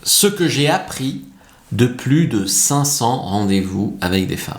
ce que j'ai appris de plus de 500 rendez-vous avec des femmes.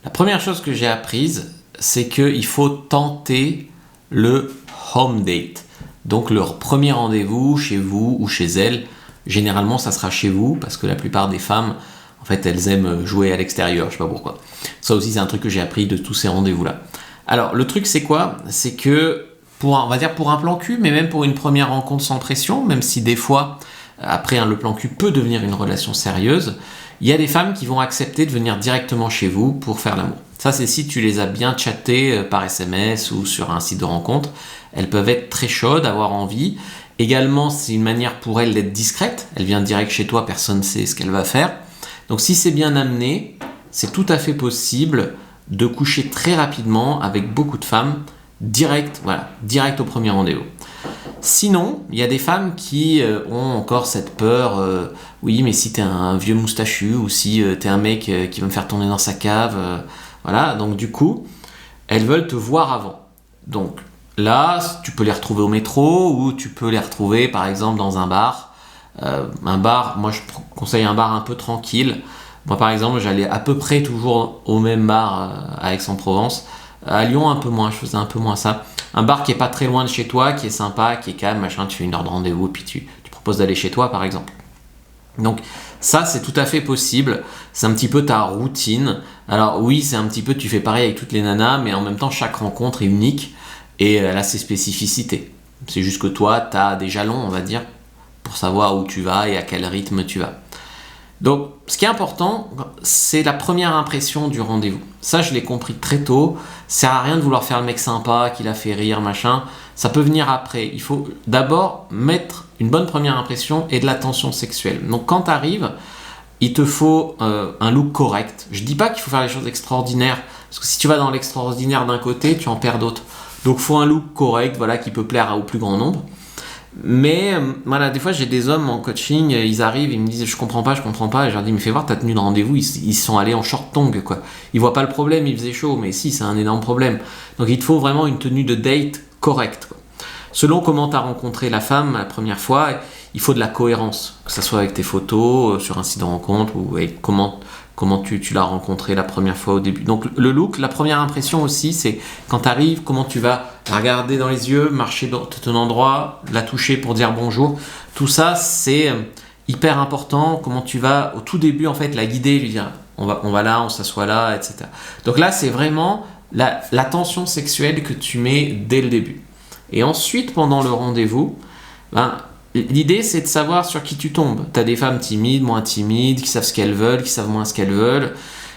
La première chose que j'ai apprise, c'est qu'il faut tenter le home date. Donc leur premier rendez-vous chez vous ou chez elles, généralement ça sera chez vous parce que la plupart des femmes, en fait, elles aiment jouer à l'extérieur, je sais pas pourquoi. Ça aussi, c'est un truc que j'ai appris de tous ces rendez-vous-là. Alors, le truc, c'est quoi? C'est que, on va dire pour un plan cul, mais même pour une première rencontre sans pression, même si des fois, après, le plan cul peut devenir une relation sérieuse, il y a des femmes qui vont accepter de venir directement chez vous pour faire l'amour. Ça, c'est si tu les as bien chatées par SMS ou sur un site de rencontre. Elles peuvent être très chaudes, avoir envie. Également, c'est une manière pour elles d'être discrète. Elle vient direct chez toi, personne ne sait ce qu'elle va faire. Donc si c'est bien amené, c'est tout à fait possible de coucher très rapidement avec beaucoup de femmes, direct au premier rendez-vous. Sinon, il y a des femmes qui ont encore cette peur, oui, mais si t'es un vieux moustachu ou si t'es un mec qui va me faire tourner dans sa cave, voilà, donc du coup, elles veulent te voir avant. Donc là, tu peux les retrouver au métro ou tu peux les retrouver par exemple dans un bar. Un bar, moi je conseille un bar un peu tranquille. Moi par exemple, j'allais à peu près toujours au même bar à Aix-en-Provence. À Lyon, un peu moins, je faisais un peu moins ça. Un bar qui est pas très loin de chez toi, qui est sympa, qui est calme, machin, tu fais une heure de rendez-vous, puis tu proposes d'aller chez toi par exemple. Donc ça, c'est tout à fait possible. C'est un petit peu ta routine. Alors oui, c'est un petit peu, tu fais pareil avec toutes les nanas, mais en même temps, chaque rencontre est unique et elle a ses spécificités. C'est juste que toi, tu as des jalons, on va dire, pour savoir où tu vas et à quel rythme tu vas. Donc, ce qui est important, c'est la première impression du rendez-vous. Ça, je l'ai compris très tôt. Ça sert à rien de vouloir faire le mec sympa, qui l'a fait rire, machin. Ça peut venir après. Il faut d'abord mettre une bonne première impression et de l'attention sexuelle. Donc, quand tu arrives, il te faut un look correct. Je dis pas qu'il faut faire les choses extraordinaires, parce que si tu vas dans l'extraordinaire d'un côté, tu en perds d'autres. Donc, il faut un look correct, voilà, qui peut plaire au plus grand nombre. Mais voilà, des fois j'ai des hommes en coaching, ils arrivent, ils me disent je comprends pas, et je leur dis mais fais voir ta tenue de rendez-vous, ils sont allés en short tongue quoi. Ils voient pas le problème, il faisait chaud, mais si, c'est un énorme problème. Donc il te faut vraiment une tenue de date correcte quoi. Selon comment tu as rencontré la femme la première fois, il faut de la cohérence, que ce soit avec tes photos sur un site de rencontre ou avec comment tu l'as rencontré la première fois au début. Donc le look, la première impression aussi, c'est quand tu arrives, comment tu vas la regarder dans les yeux, marcher dans ton endroit, la toucher pour dire bonjour. Tout ça, c'est hyper important. Comment tu vas au tout début en fait la guider, lui dire on va là, on s'assoit là, etc. Donc là, c'est vraiment l'attention sexuelle que tu mets dès le début. Et ensuite, pendant le rendez-vous, l'idée, c'est de savoir sur qui tu tombes. Tu as des femmes timides, moins timides, qui savent ce qu'elles veulent, qui savent moins ce qu'elles veulent.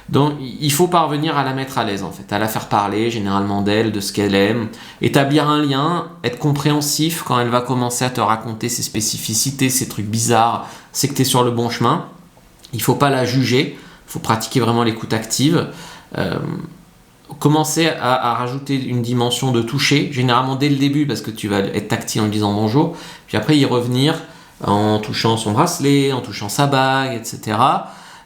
Donc, il faut parvenir à la mettre à l'aise, en fait, à la faire parler, généralement d'elle, de ce qu'elle aime, établir un lien, être compréhensif quand elle va commencer à te raconter ses spécificités, ses trucs bizarres, c'est que tu es sur le bon chemin. Il ne faut pas la juger, il faut pratiquer vraiment l'écoute active. Commencer à rajouter une dimension de toucher, généralement dès le début parce que tu vas être tactile en lui disant bonjour, puis après y revenir en touchant son bracelet, en touchant sa bague, etc.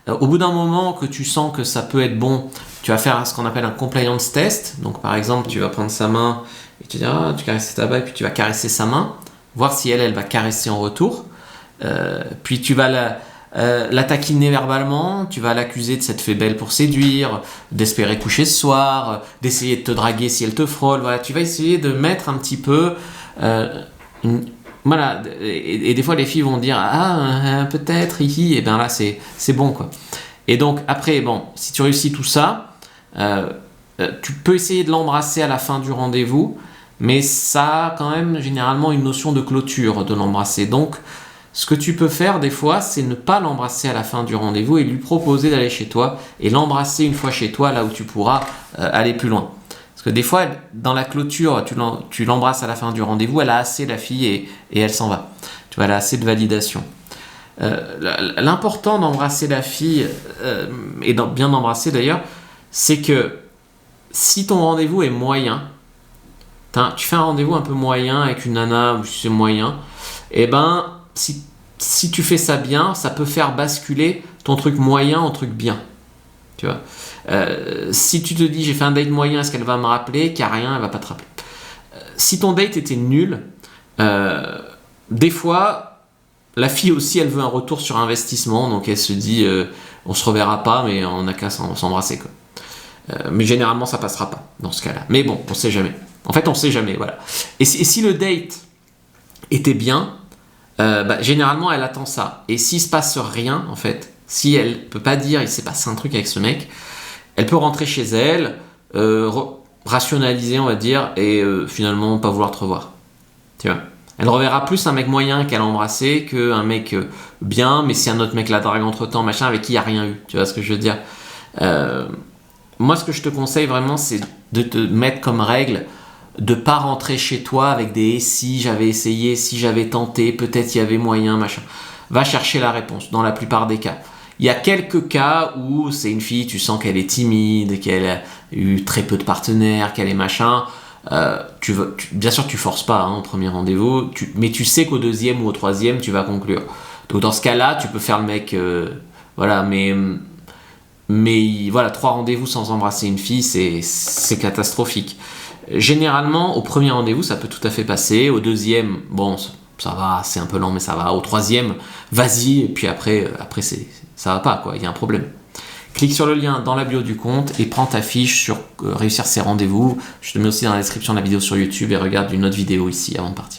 Au bout d'un moment que tu sens que ça peut être bon, tu vas faire ce qu'on appelle un compliance test. Donc par exemple, tu vas prendre sa main et tu diras tu caresses ta bague, puis tu vas caresser sa main, voir si elle va caresser en retour. Puis tu vas la taquiner verbalement, tu vas l'accuser de s'être fait belle pour séduire, d'espérer coucher ce soir, d'essayer de te draguer si elle te frôle. Voilà, tu vas essayer de mettre un petit peu voilà, et des fois les filles vont dire peut-être hihi, et bien là c'est bon quoi. Et donc après si tu réussis tout ça, tu peux essayer de l'embrasser à la fin du rendez-vous, mais ça a quand même généralement une notion de clôture de l'embrasser. Donc ce que tu peux faire des fois, c'est ne pas l'embrasser à la fin du rendez-vous et lui proposer d'aller chez toi et l'embrasser une fois chez toi, là où tu pourras aller plus loin. Parce que des fois, dans la clôture, tu l'embrasses à la fin du rendez-vous, elle a assez la fille et elle s'en va. Tu vois, elle a assez de validation. L'important d'embrasser la fille, et bien d'embrasser d'ailleurs, c'est que si ton rendez-vous est moyen, tu fais un rendez-vous un peu moyen avec une nana, c'est moyen, et si tu fais ça bien, ça peut faire basculer ton truc moyen en truc bien. Tu vois, si tu te dis j'ai fait un date moyen, est-ce qu'elle va me rappeler? Qu'il n'y a rien, elle va pas te rappeler. Si ton date était nul, des fois, La fille aussi, elle veut un retour sur investissement, donc elle se dit on se reverra pas, mais on n'a qu'à s'embrasser, quoi. Mais généralement, ça passera pas dans ce cas-là. Mais bon, on sait jamais. En fait, on sait jamais, voilà. Et si le date était bien, généralement, elle attend ça. Et s'il se passe rien, en fait, si elle peut pas dire il s'est passé un truc avec ce mec, elle peut rentrer chez elle, rationaliser, on va dire, et finalement pas vouloir te revoir. Tu vois. Elle reverra plus un mec moyen qu'elle a embrassé qu'un mec bien, mais si un autre mec la drague entre temps, machin, avec qui il n'y a rien eu. Tu vois ce que je veux dire. Moi, ce que je te conseille vraiment, c'est de te mettre comme règle de pas rentrer chez toi avec des si j'avais essayé, si j'avais tenté, peut-être il y avait moyen, machin. Va chercher la réponse dans la plupart des cas. Il y a quelques cas où c'est une fille, tu sens qu'elle est timide, qu'elle a eu très peu de partenaires, qu'elle est machin. Bien sûr, tu forces pas au premier rendez-vous, mais tu sais qu'au deuxième ou au troisième, tu vas conclure. Donc dans ce cas-là, tu peux faire le mec, voilà, mais voilà, 3 rendez-vous sans embrasser une fille, c'est catastrophique. Généralement, au premier rendez-vous, ça peut tout à fait passer. Au deuxième, bon, ça va, c'est un peu lent, mais ça va. Au troisième, vas-y, et puis après ça va pas, quoi, il y a un problème. Clique sur le lien dans la bio du compte et prends ta fiche sur réussir ses rendez-vous. Je te mets aussi dans la description de la vidéo sur YouTube et regarde une autre vidéo ici avant de partir.